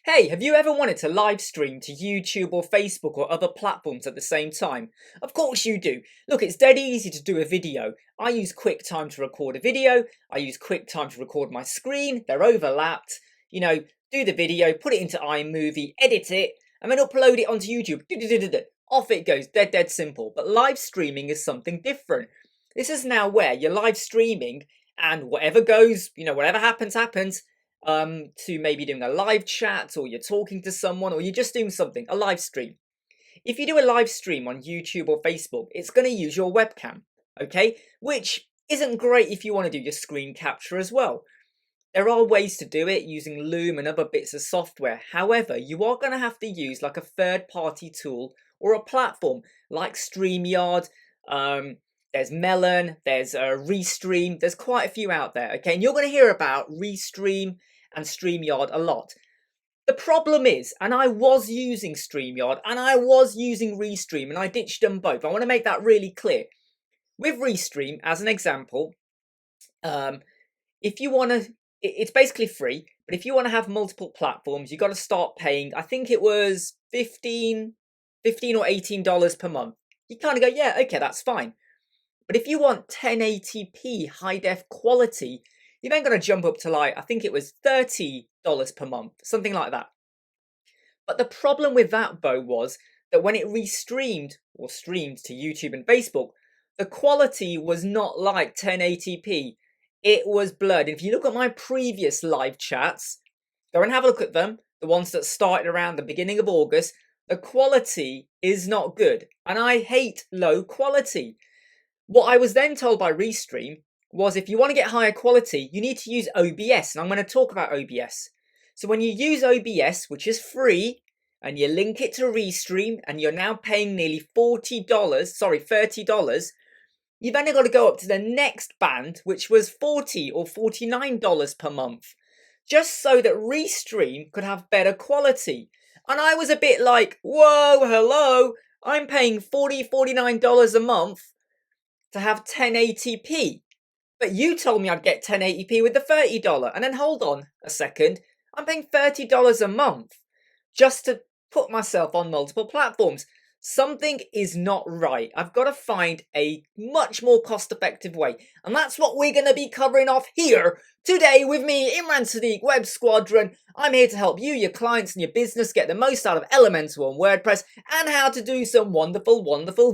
Hey, have you ever wanted to live stream to YouTube or Facebook or other platforms at the same time? Of course you do. Look, it's dead easy to do a video. I use QuickTime to record a video. I use QuickTime to record my screen. They're overlapped. Do the video, put it into iMovie, edit it, and then upload it onto YouTube. Off it goes. Dead simple. But live streaming is something different. This is now where you're live streaming and whatever goes, whatever happens, to maybe doing a live chat, or you're talking to someone, or you're just doing something, a live stream. If you do a live stream on YouTube or Facebook, it's going to use your webcam, okay? Which isn't great if you want to do your screen capture as well. There are ways to do it using Loom and other bits of software. However, you are going to have to use like a third-party tool or a platform like StreamYard. There's Melon, there's Restream, there's quite a few out there, okay? And you're going to hear about Restream and StreamYard a lot. The problem is, and I was using StreamYard and I was using Restream and I ditched them both. I want to make that really clear. With Restream, as an example, if you want to, it's basically free, but if you want to have multiple platforms, you've got to start paying, I think it was $15 or $18 per month. You kind of go, yeah, okay, that's fine. But if you want 1080p high def quality, you're then going to jump up to like, I think it was $30 per month, something like that. But the problem with that, Bo, was that when it restreamed or streamed to YouTube and Facebook, the quality was not like 1080p. It was blurred. If you look at my previous live chats, go and have a look at them, the ones that started around the beginning of August, the quality is not good. And I hate low quality. What I was then told by Restream was if you want to get higher quality, you need to use OBS. And I'm going to talk about OBS. So when you use OBS, which is free, and you link it to Restream, and you're now paying nearly $30, you've only got to go up to the next band, which was $40 or $49 per month, just so that Restream could have better quality. And I was a bit like, whoa, hello, I'm paying $40, $49 a month to have 1080p. But you told me I'd get 1080p with the $30. And then hold on a second, I'm paying $30 a month just to put myself on multiple platforms. Something is not right. I've got to find a much more cost-effective way. And that's what we're going to be covering off here today with me, Imran Siddiq, Web Squadron. I'm here to help you, your clients and your business get the most out of Elementor and WordPress, and how to do some wonderful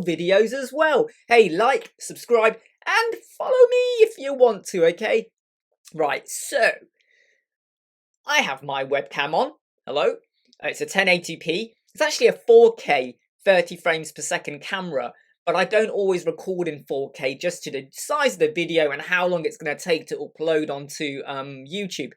videos as well. Hey, like, subscribe, and follow me if you want to, okay? Right, so I have my webcam on. Hello? It's a 1080p. It's actually a 4K 30 frames per second camera, but I don't always record in 4K just to the size of the video and how long it's going to take to upload onto YouTube.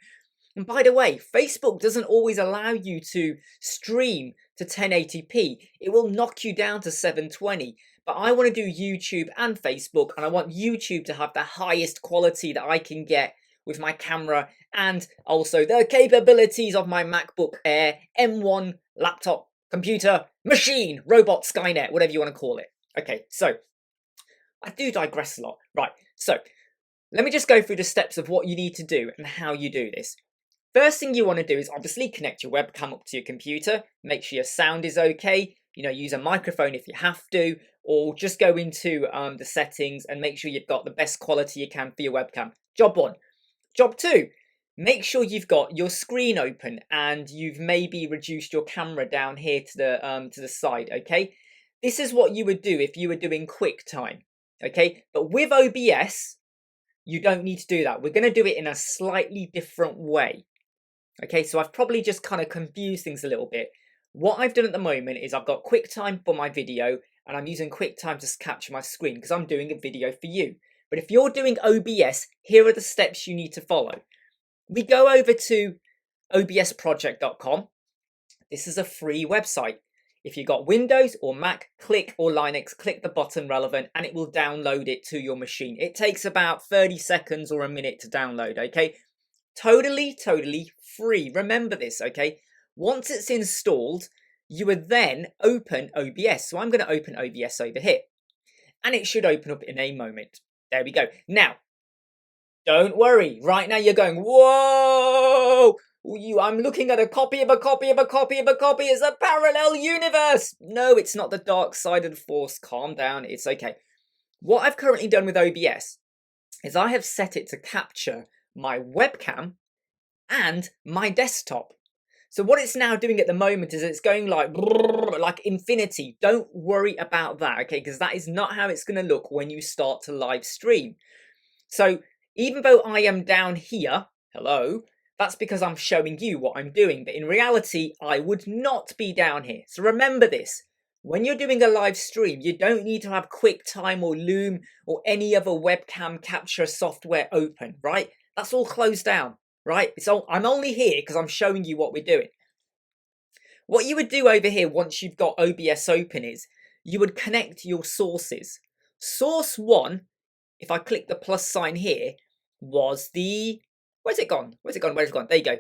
And by the way, Facebook doesn't always allow you to stream to 1080p. It will knock you down to 720. But I want to do YouTube and Facebook, and I want YouTube to have the highest quality that I can get with my camera and also the capabilities of my MacBook Air M1 laptop, computer, machine, robot, Skynet, whatever you want to call it. Okay, so I do digress a lot. Right, so let me just go through the steps of what you need to do and how you do this. First thing you want to do is obviously connect your webcam up to your computer. Make sure your sound is okay. Use a microphone if you have to, or just go into the settings and make sure you've got the best quality you can for your webcam. Job one. Job two. Make sure you've got your screen open and you've maybe reduced your camera down here to the side, okay? This is what you would do if you were doing QuickTime, okay? But with OBS, you don't need to do that. We're going to do it in a slightly different way, okay? So I've probably just kind of confused things a little bit. What I've done at the moment is I've got QuickTime for my video and I'm using QuickTime to capture my screen because I'm doing a video for you. But if you're doing OBS, here are the steps you need to follow. We go over to obsproject.com. This is a free website. If you've got Windows or Mac, or Linux, click the button relevant and it will download it to your machine. It takes about 30 seconds or a minute to download, okay? Totally free. Remember this, okay? Once it's installed, you would then open OBS. So I'm going to open OBS over here. And it should open up in a moment. There we go. Now, don't worry. Right now you're going, whoa! I'm looking at a copy of a copy of a copy of a copy. It's a parallel universe. No, it's not the dark side of the force. Calm down. It's okay. What I've currently done with OBS is I have set it to capture my webcam and my desktop. So what it's now doing at the moment is it's going like infinity. Don't worry about that, okay? Because that is not how it's going to look when you start to live stream. So even though I am down here, hello, that's because I'm showing you what I'm doing. But in reality, I would not be down here. So remember this. When you're doing a live stream, you don't need to have QuickTime or Loom or any other webcam capture software open, right? That's all closed down, right? I'm only here because I'm showing you what we're doing. What you would do over here once you've got OBS open is you would connect your sources. Source 1, if I click the plus sign here, was the... Where's it gone? Where's it gone? Where's it gone? There you go.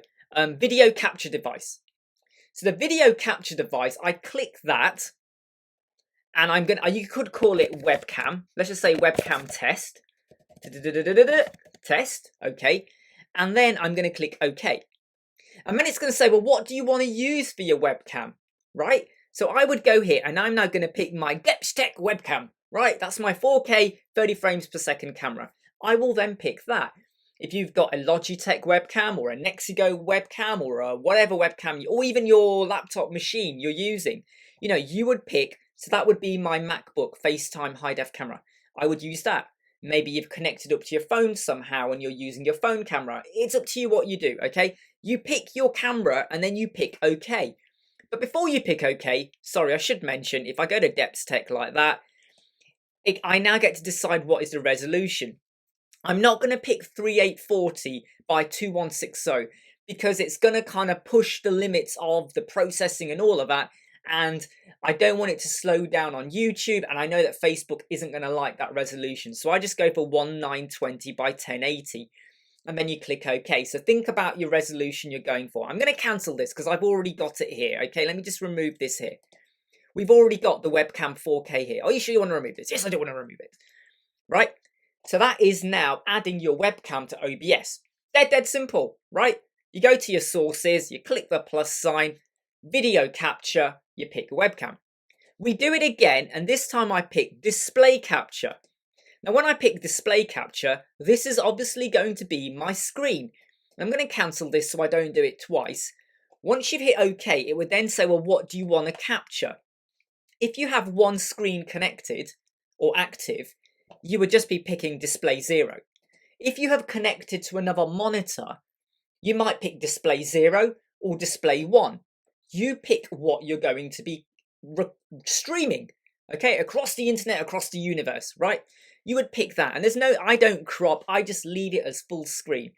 Video capture device. So the video capture device, I click that. And I'm going to... You could call it webcam. Let's just say webcam test. Test. Okay. And then I'm going to click OK. And then it's going to say, well, what do you want to use for your webcam? Right? So I would go here and I'm now going to pick my Depstech webcam. Right? That's my 4K 30 frames per second camera. I will then pick that. If you've got a Logitech webcam or a Nexigo webcam or a whatever webcam, or even your laptop machine you're using, you know, you would pick, so that would be my MacBook FaceTime high-def camera. I would use that. Maybe you've connected up to your phone somehow and you're using your phone camera. It's up to you what you do, okay? You pick your camera and then you pick OK. But before you pick OK, sorry, I should mention, if I go to Depstech like that, I now get to decide what is the resolution. I'm not going to pick 3840 by 2160 because it's going to kind of push the limits of the processing and all of that. And I don't want it to slow down on YouTube. And I know that Facebook isn't going to like that resolution. So I just go for 1920 by 1080. And then you click OK. So think about your resolution you're going for. I'm going to cancel this because I've already got it here. Okay, let me just remove this here. We've already got the webcam 4K here. Are you sure you want to remove this? Yes, I do want to remove it. Right? So that is now adding your webcam to OBS. Dead simple, right? You go to your sources, you click the plus sign, video capture, you pick a webcam. We do it again, and this time I pick display capture. Now when I pick display capture, this is obviously going to be my screen. I'm going to cancel this so I don't do it twice. Once you've hit OK, it would then say, well, what do you want to capture? If you have one screen connected or active, you would just be picking display 0. If you have connected to another monitor, you might pick display 0 or display 1. You pick what you're going to be streaming, okay, across the internet, across the universe, right? You would pick that. And there's no, I don't crop, I just leave it as full screen.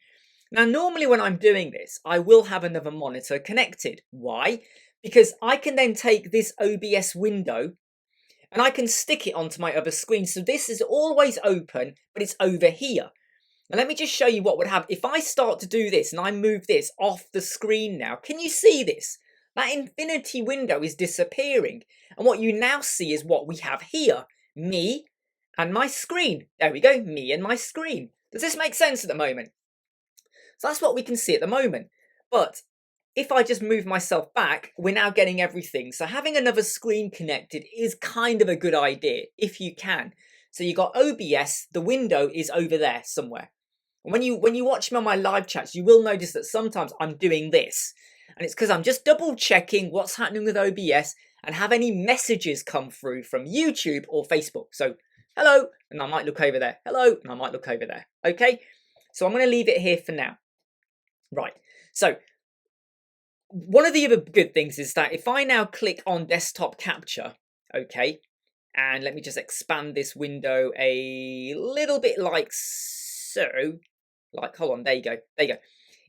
Now, normally when I'm doing this, I will have another monitor connected. Why? Because I can then take this OBS window and I can stick it onto my other screen. So this is always open, but it's over here. Now let me just show you what would happen. If I start to do this and I move this off the screen now, can you see this? That infinity window is disappearing. And what you now see is what we have here. Me and my screen. There we go, me and my screen. Does this make sense at the moment? So that's what we can see at the moment. But if I just move myself back, we're now getting everything. So having another screen connected is kind of a good idea, if you can. So you got OBS, the window is over there somewhere. And when you watch me on my live chats, you will notice that sometimes I'm doing this. And it's because I'm just double checking what's happening with OBS and have any messages come through from YouTube or Facebook. So, hello, and I might look over there. Hello, and I might look over there. Okay, so I'm going to leave it here for now. Right, so one of the other good things is that if I now click on desktop capture, okay, and let me just expand this window a little bit like so, like, hold on, there you go, there you go.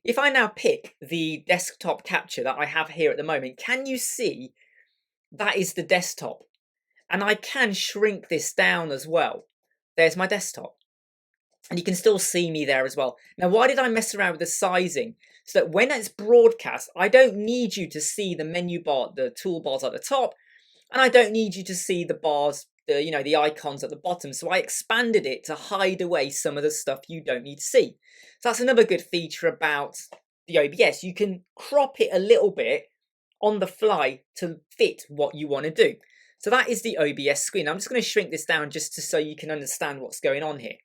If I now pick the desktop capture that I have here at the moment, can you see that is the desktop? And I can shrink this down as well. There's my desktop. And you can still see me there as well. Now, why did I mess around with the sizing? So that when it's broadcast, I don't need you to see the menu bar, the toolbars at the top, and I don't need you to see the bars, the icons at the bottom. So I expanded it to hide away some of the stuff you don't need to see. So that's another good feature about the OBS, you can crop it a little bit on the fly to fit what you want to do. So that is the OBS screen. I'm just going to shrink this down just so you can understand what's going on here.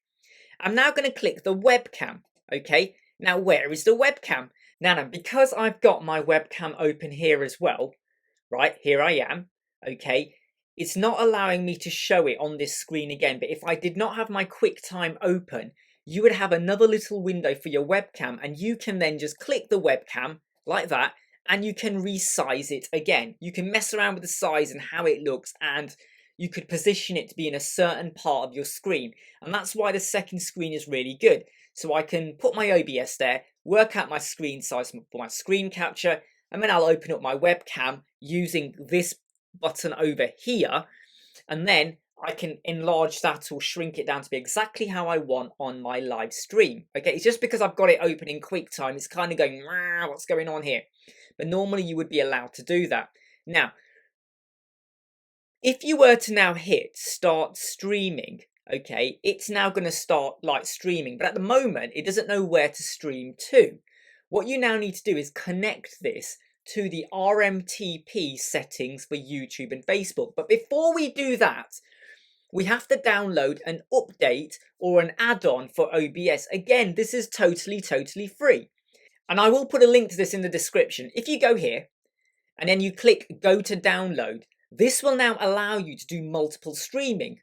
I'm now going to click the webcam. Okay, now where is the webcam? Now, because I've got my webcam open here as well, right, here I am, okay, it's not allowing me to show it on this screen again, but if I did not have my QuickTime open, you would have another little window for your webcam, and you can then just click the webcam like that, and you can resize it again. You can mess around with the size and how it looks, and you could position it to be in a certain part of your screen. And that's why the second screen is really good. So I can put my OBS there, work out my screen size for my screen capture, and then I'll open up my webcam using this button over here, and then I can enlarge that or shrink it down to be exactly how I want on my live stream. Okay, it's just because I've got it open in QuickTime, it's kind of going, what's going on here? But normally you would be allowed to do that. Now, if you were to now hit start streaming, okay, it's now going to start like streaming, but at the moment it doesn't know where to stream to. What you now need to do is connect this to the RMTP settings for YouTube and Facebook. But before we do that, we have to download an update or an add-on for OBS. Again, this is totally free. And I will put a link to this in the description. If you go here and then you click go to download, this will now allow you to do multiple streaming.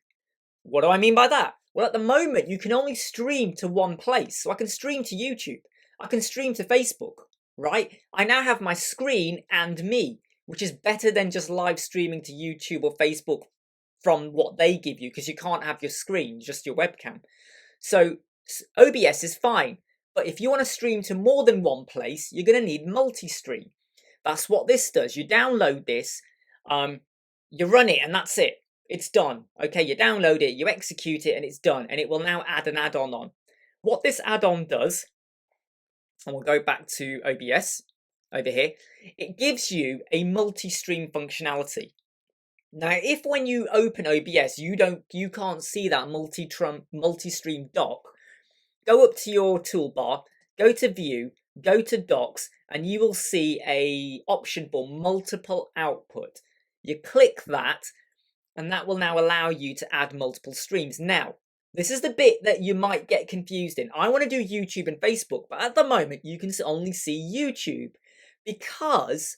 What do I mean by that? Well, at the moment, you can only stream to one place. So I can stream to YouTube. I can stream to Facebook, right? I now have my screen and me, which is better than just live streaming to YouTube or Facebook from what they give you, because you can't have your screen, just your webcam. So OBS is fine. But if you want to stream to more than one place, you're going to need multi-stream. That's what this does. You download this, you run it, and that's it. It's done. Okay, you download it, you execute it, and it's done. And it will now add an add-on on. What this add-on does, and we'll go back to OBS over here, it gives you a multi-stream functionality. Now, if when you open OBS, you can't see that multi-stream dock, go up to your toolbar, go to View, go to Docs, and you will see a option for multiple output. You click that, and that will now allow you to add multiple streams. Now, this is the bit that you might get confused in. I want to do YouTube and Facebook, but at the moment, you can only see YouTube because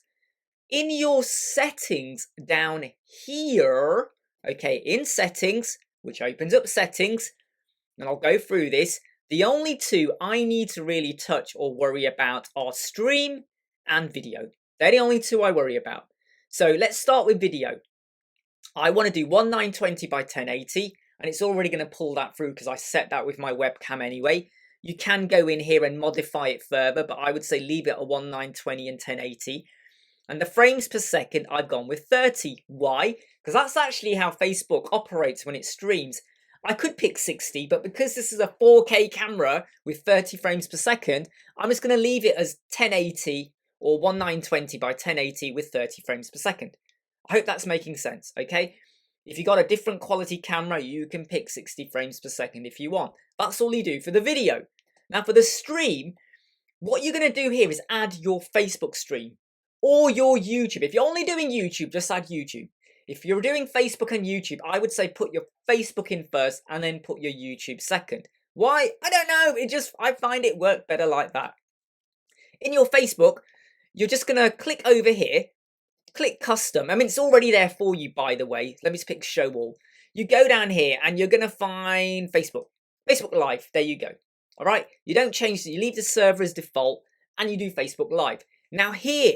in your settings down here, okay, in settings, which opens up settings, and I'll go through this, the only two I need to really touch or worry about are stream and video. They're the only two I worry about. So let's start with video. I want to do 1920 by 1080, and it's already going to pull that through because I set that with my webcam anyway. You can go in here and modify it further, but I would say leave it at 1920 and 1080. And the frames per second, I've gone with 30. Why? Because that's actually how Facebook operates when it streams. I could pick 60, but because this is a 4K camera with 30 frames per second, I'm just going to leave it as 1080 or 1920 by 1080 with 30 frames per second. I hope that's making sense, okay? If you got a different quality camera, you can pick 60 frames per second if you want. That's all you do for the video. Now for the stream, what you're going to do here is add your Facebook stream or your YouTube. If you're only doing YouTube, just add YouTube. If you're doing Facebook and YouTube, I would say put your Facebook in first and then put your YouTube second. Why? I don't know. I find it work better like that. In your Facebook, you're just going to click over here, click custom. I mean, it's already there for you, by the way. Let me just pick show all. You go down here and you're going to find Facebook. Facebook Live. There you go. All right. You don't change it. You leave the server as default and you do Facebook Live. Now here,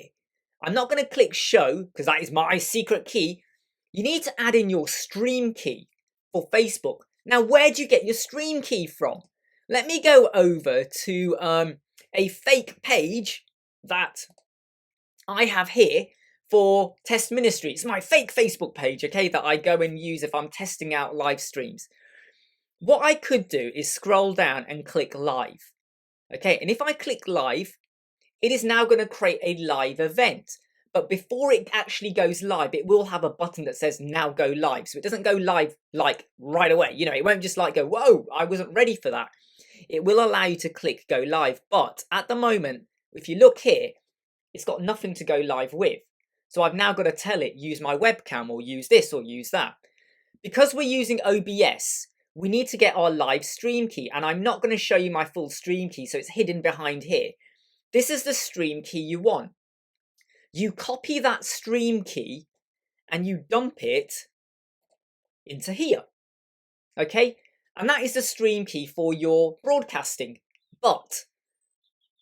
I'm not going to click show because that is my secret key. You need to add in your stream key for Facebook. Now, where do you get your stream key from? Let me go over to a fake page that I have here for Test Ministry. It's my fake Facebook page, okay, that I go and use if I'm testing out live streams. What I could do is scroll down and click live. Okay, and if I click live, it is now going to create a live event. But before it actually goes live, it will have a button that says now go live. So it doesn't go live like right away. You know, it won't just like go, whoa, I wasn't ready for that. It will allow you to click go live. But at the moment, if you look here, it's got nothing to go live with. So I've now got to tell it, use my webcam or use this or use that. Because we're using OBS, we need to get our live stream key. And I'm not going to show you my full stream key, so it's hidden behind here. This is the stream key you want. You copy that stream key and you dump it into here. Okay? And that is the stream key for your broadcasting. But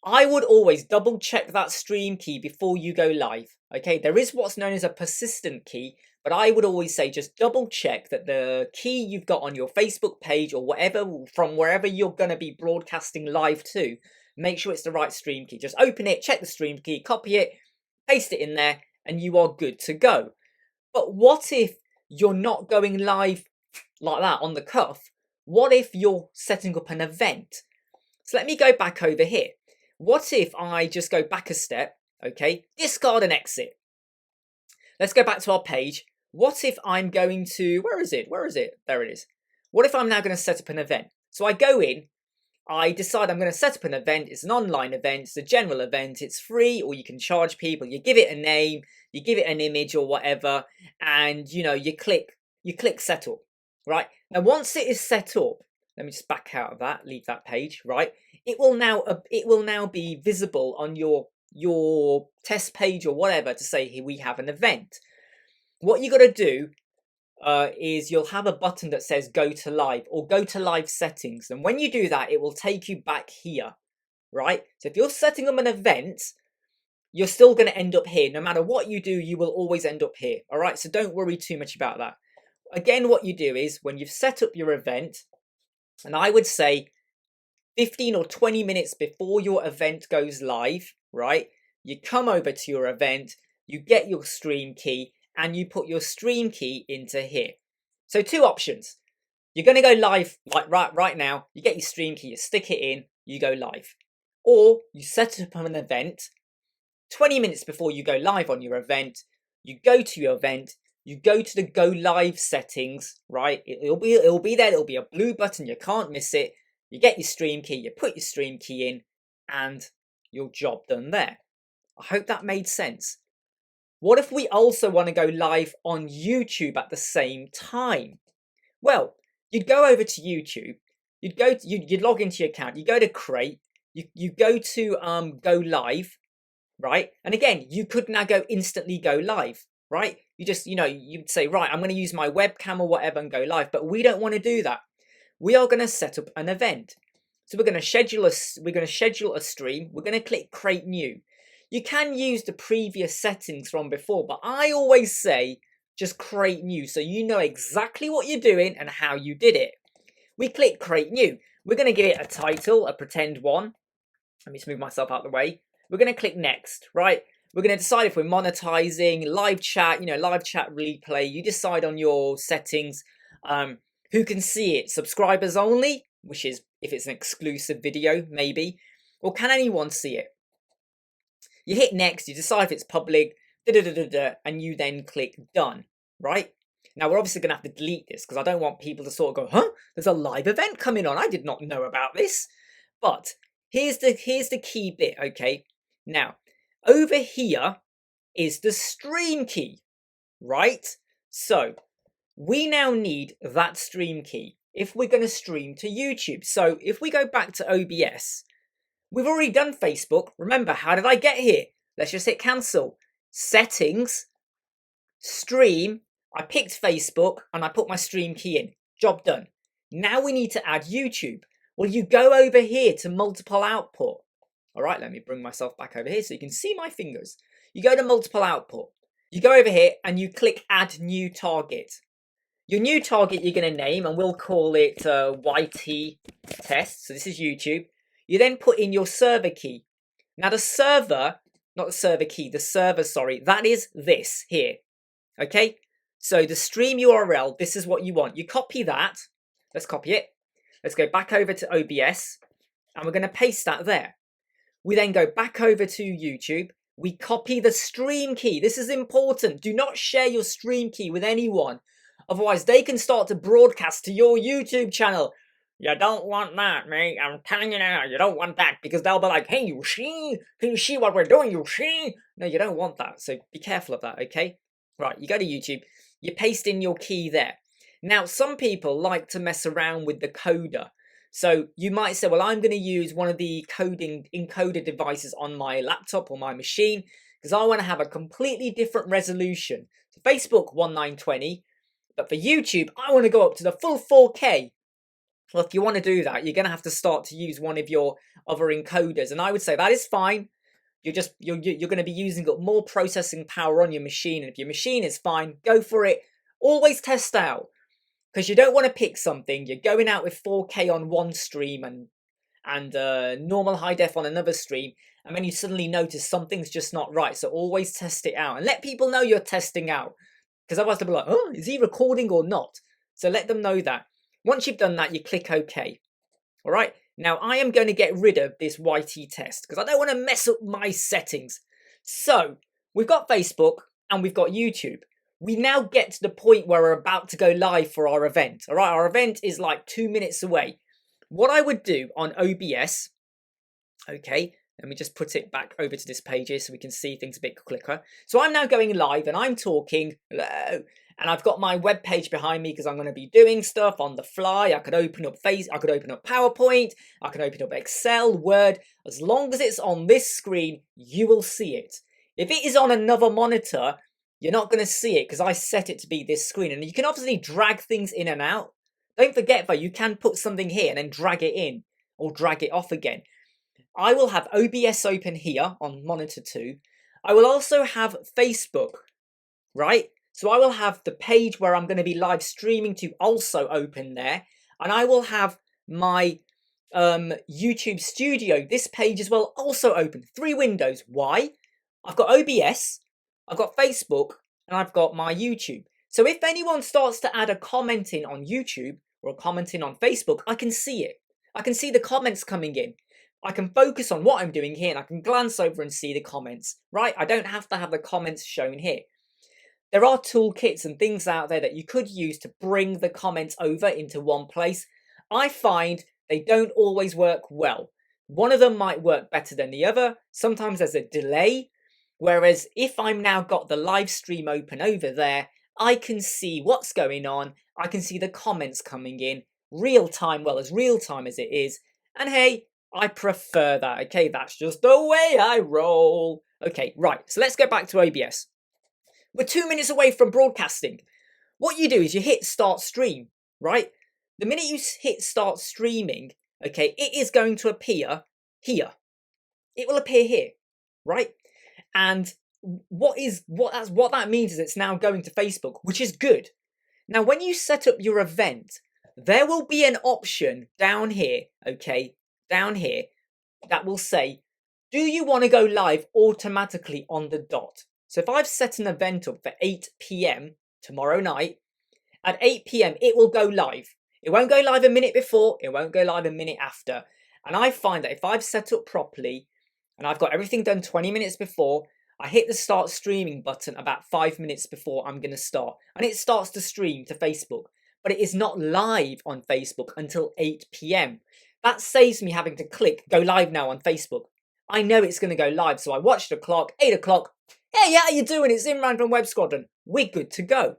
I would always double check that stream key before you go live. Okay, there is what's known as a persistent key, but I would always say just double check that the key you've got on your Facebook page or whatever, from wherever you're going to be broadcasting live to, make sure it's the right stream key. Just open it, check the stream key, copy it, paste it in there, and you are good to go. But what if you're not going live like that on the cuff? What if you're setting up an event? So let me go back over here. What if I just go back a step, okay, discard and exit. Let's go back to our page. What if I'm going to, where is it? There it is. What if I'm now going to set up an event? So I go in, I decide I'm going to set up an event. It's an online event, it's a general event, it's free, or you can charge people. You give it a name, you give it an image or whatever, and you know, you click set up, right? Now once it is set up, let me just back out of that, leave that page, right? It will now be visible on your test page or whatever to say, here we have an event. What you got to do is you'll have a button that says go to live or go to live settings. And when you do that, it will take you back here, right? So if you're setting up an event, you're still going to end up here. No matter what you do, you will always end up here. All right. So don't worry too much about that. Again, what you do is when you've set up your event, and I would say 15 or 20 minutes before your event goes live, right? You come over to your event, you get your stream key, and you put your stream key into here. So two options. You're going to go live like right now. You get your stream key, you stick it in, you go live. Or you set up an event 20 minutes before you go live on your event. You go to your event, you go to the go live settings, right? It'll be there. It'll be a blue button. You can't miss it. You get your stream key, you put your stream key in, and your job done there. I hope that made sense. What if we also want to go live on YouTube at the same time? Well, you'd go over to YouTube, you'd log into your account, you go to create, you go to go live, right? And again, you could now instantly go live, right? You just, you'd say, right, I'm going to use my webcam or whatever and go live, but we don't want to do that. We are going to set up an event. So we're going to schedule a stream. We're going to click create new. You can use the previous settings from before, but I always say just create new so you know exactly what you're doing and how you did it. We click create new. We're going to give it a title, a pretend one. Let me just move myself out of the way. We're going to click next, right? We're going to decide if we're monetizing, live chat, live chat replay. You decide on your settings. Who can see it? Subscribers only, which is if it's an exclusive video, maybe. Or can anyone see it? You hit next, you decide if it's public, and you then click done, right? Now, we're obviously going to have to delete this because I don't want people to sort of go, huh? There's a live event coming on. I did not know about this. But here's the key bit, okay? Now, over here is the stream key, right? So we now need that stream key if we're going to stream to YouTube. So if we go back to OBS, we've already done Facebook. Remember, how did I get here? Let's just hit cancel. Settings, stream. I picked Facebook and I put my stream key in. Job done. Now we need to add YouTube. Well, you go over here to multiple output. All right, let me bring myself back over here so you can see my fingers. You go to multiple output. You go over here and you click add new target. Your new target you're going to name, and we'll call it YT test. So this is YouTube. You then put in your server key. Now the server, not the server key, the server, sorry, that is this here. Okay? So the stream URL, this is what you want. You copy that. Let's copy it. Let's go back over to OBS, and we're going to paste that there. We then go back over to YouTube. We copy the stream key. This is important. Do not share your stream key with anyone. Otherwise, they can start to broadcast to your YouTube channel. You don't want that, mate. I'm telling you now, you don't want that, because they'll be like, hey, you see? Can you see what we're doing? You see? No, you don't want that. So be careful of that, okay? Right, you go to YouTube, you paste in your key there. Now, some people like to mess around with the coder. So you might say, well, I'm going to use one of the encoder devices on my laptop or my machine because I want to have a completely different resolution. So Facebook 1920, but for YouTube, I want to go up to the full 4K. Well, if you want to do that, you're going to have to start to use one of your other encoders, and I would say that is fine. You're going to be using up more processing power on your machine, and if your machine is fine, go for it. Always test out, because you don't want to pick something. You're going out with 4K on one stream and normal high def on another stream, and then you suddenly notice something's just not right. So always test it out and let people know you're testing out, because otherwise they'll be like, oh, is he recording or not? So let them know that. Once you've done that, you click OK. All right. Now I am going to get rid of this YT test because I don't want to mess up my settings. So we've got Facebook and we've got YouTube. We now get to the point where we're about to go live for our event. All right. Our event is like 2 minutes away. What I would do on OBS, okay, let me just put it back over to this page here so we can see things a bit quicker. So I'm now going live and I'm talking, hello, and I've got my web page behind me because I'm going to be doing stuff on the fly. I could open up I could open up PowerPoint, I can open up Excel, Word. As long as it's on this screen, you will see it. If it is on another monitor, you're not going to see it because I set it to be this screen. And you can obviously drag things in and out. Don't forget though, you can put something here and then drag it in or drag it off again. I will have OBS open here on monitor 2. I will also have Facebook, right? So I will have the page where I'm going to be live streaming to also open there. And I will have my YouTube studio, this page as well, also open. 3 windows. Why? I've got OBS, I've got Facebook, and I've got my YouTube. So if anyone starts to add a comment in on YouTube or a comment in on Facebook, I can see it. I can see the comments coming in. I can focus on what I'm doing here and I can glance over and see the comments, right? I don't have to have the comments shown here. There are toolkits and things out there that you could use to bring the comments over into one place. I find they don't always work well. One of them might work better than the other. Sometimes there's a delay. Whereas if I'm now got the live stream open over there, I can see what's going on. I can see the comments coming in real time, well, as real time as it is. And hey, I prefer that. Okay, that's just the way I roll. Okay, right. So let's go back to OBS. We're 2 minutes away from broadcasting. What you do is you hit start stream, right? The minute you hit start streaming, okay, it is going to appear here. It will appear here, right? And what that means is it's now going to Facebook, which is good. Now, when you set up your event, there will be an option down here, okay, down here, that will say, do you want to go live automatically on the dot? So if I've set an event up for 8 p.m. tomorrow night, at 8 p.m. it will go live. It won't go live a minute before, it won't go live a minute after. And I find that if I've set up properly, and I've got everything done 20 minutes before, I hit the start streaming button about 5 minutes before I'm going to start. And it starts to stream to Facebook. But it is not live on Facebook until 8 p.m. That saves me having to click go live now on Facebook. I know it's going to go live, so I watch the clock, 8 o'clock. Hey, how you doing? It's Imran from Web Squadron. We're good to go.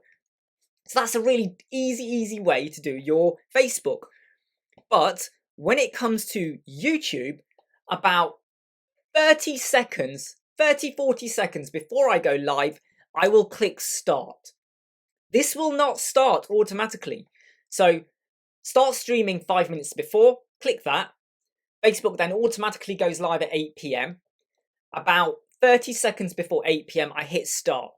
So that's a really easy way to do your Facebook. But when it comes to YouTube, about 40 seconds before I go live, I will click start. This will not start automatically. So start streaming 5 minutes before, click that. Facebook then automatically goes live at 8 p.m. About 30 seconds before 8 p.m, I hit start.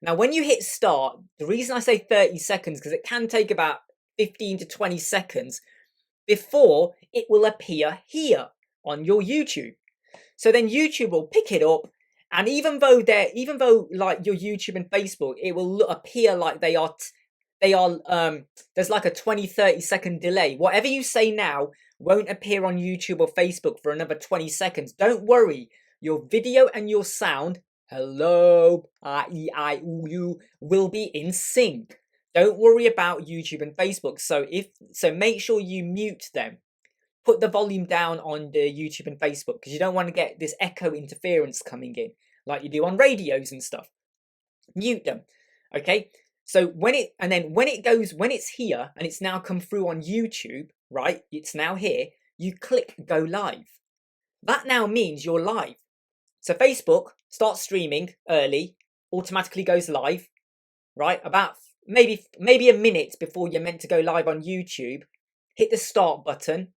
Now, when you hit start, the reason I say 30 seconds, because it can take about 15 to 20 seconds before it will appear here on your YouTube. So then YouTube will pick it up, and even though like your YouTube and Facebook, it will appear like they are there's like a 20-30 second delay. Whatever you say now won't appear on YouTube or Facebook for another 20 seconds. Don't worry. Your video and your sound, hello, will be in sync. Don't worry about YouTube and Facebook. So make sure you mute them. Put the volume down on the YouTube and Facebook because you don't want to get this echo interference coming in like you do on radios and stuff. Mute them. Okay. So when it's here and it's now come through on YouTube, right? It's now here. You click go live. That now means you're live. So Facebook starts streaming early, automatically goes live, right? About maybe a minute before you're meant to go live on YouTube. Hit the start button,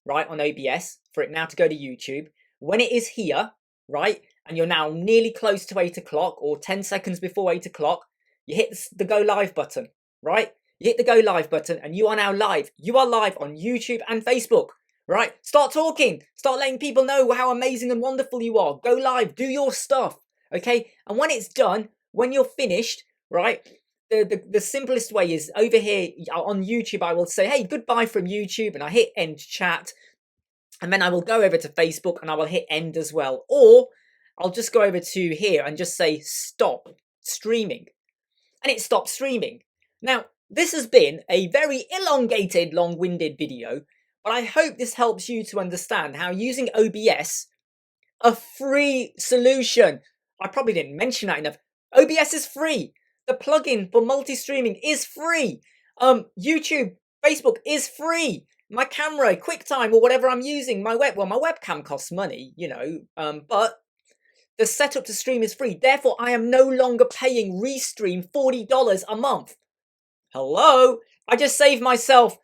right, on OBS for it now to go to YouTube. When it is here, right, and you're now nearly close to 8 o'clock or 10 seconds before 8 o'clock, you hit the go live button, right? You hit the go live button and you are now live. You are live on YouTube and Facebook, right? Start talking. Start letting people know how amazing and wonderful you are. Go live. Do your stuff, okay? And when it's done, when you're finished, right, the simplest way is over here on YouTube, I will say, hey, goodbye from YouTube, and I hit end chat. And then I will go over to Facebook and I will hit end as well. Or I'll just go over to here and just say stop streaming. And it stops streaming. Now, this has been a very elongated, long-winded video, but I hope this helps you to understand how using OBS, a free solution. I probably didn't mention that enough. OBS is free. The plugin for multi-streaming is free. YouTube, Facebook is free. My camera, QuickTime, or whatever I'm using, my webcam costs money, you know, but the setup to stream is free. Therefore, I am no longer paying Restream $40 a month. Hello? I just saved myself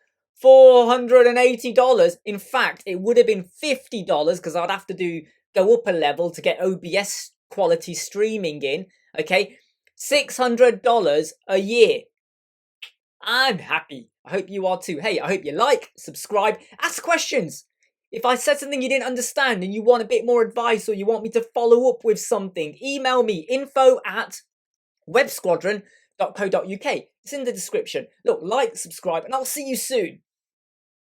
$480. In fact, it would have been $50 because I'd have to go up a level to get OBS quality streaming in. Okay? $600 a year. I'm happy. I hope you are too. Hey, I hope you like, subscribe, ask questions. If I said something you didn't understand and you want a bit more advice or you want me to follow up with something, email me info@websquadron.co.uk. It's in the description. Look, like, subscribe, and I'll see you soon.